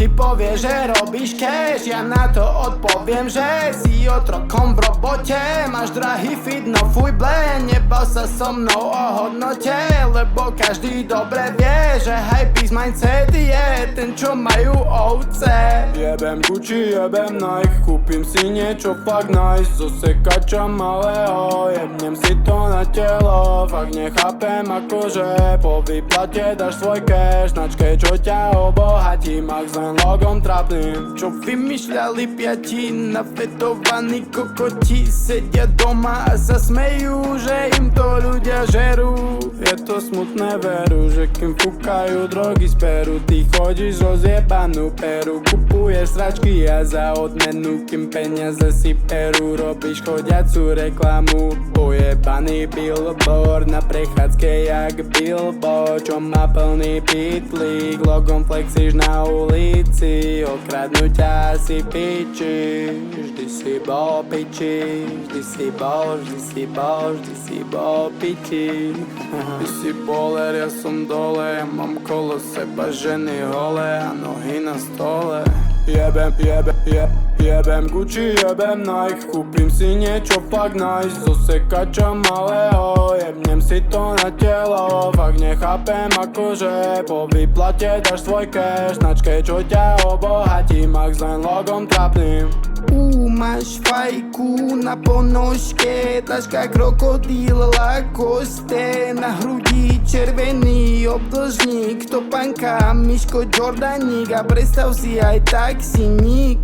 Ty povieš, že robíš cash, ja na to odpoviem, že si otrokom v robote. Máš drahý fit, no fuj blend, nebal sa so mnou o hodnote, lebo každý dobre vie, že hypebeast mindset je ten, čo majú ovce. Jebem Gucci, jebem Nike, kúpim si niečo fakt nice, zo sekača malého, jebnem si to na telo. Fakt nechápem akože po výplate dáš svoj cash značke, čo ťa obohatí, max len logom trapným. Čo vymýšľali piati nafetovaní kokoti, sedia doma a sa smejú, že im to ľudia žerú. Je to smutné, veru, že kým fúkajú drogy z peru, ty chodíš rozjebanú peru, kupuješ sračky a za odmenu, kým peniaze si peru, robíš chodiacu reklamu. Ujebaný billboard na prechádzke jak billboard, čo má plný pitlík, logom flexíš na ulici, okradnú ťa asi piči. Vždy si bol piči, vždy si bol piči. Ty si boler, ja som dole, ja mám kolo seba ženy holé a nohy na stole. Jebem Gucci, jebem Nike, kúpim si niečo fakt nice, zo sekača malého, jebnem si to na telo. Fakt nechápem akože po výplate dáš svoj cash značke, čo ťa obohatí, max len logom trapným. Máš fajku na ponožke, taška krokodíl Lacoste, na hrudi červený obdĺžnik, topánka Miško Jordaník a predstav si aj taxínik.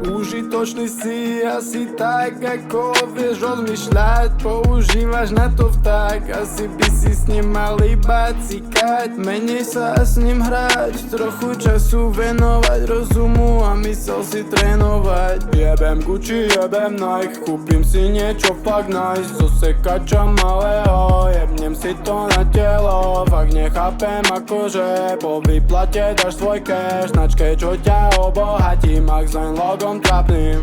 Užitočný si asi tak, ako vieš rozmýšľať, používaš na to vták, asi by si s ním mal iba cikať, menej sa s ním hrať, trochu času venovať rozumu a mysel si trénovať. Jebem Gucci, jebem Nike, kúpim si niečo fakt nice, zo sekača malého, jebnem si to na telo. Fakt nechápem akože po výplate dáš svoj cash značke, čo ťa obohatí, max len logom trapným.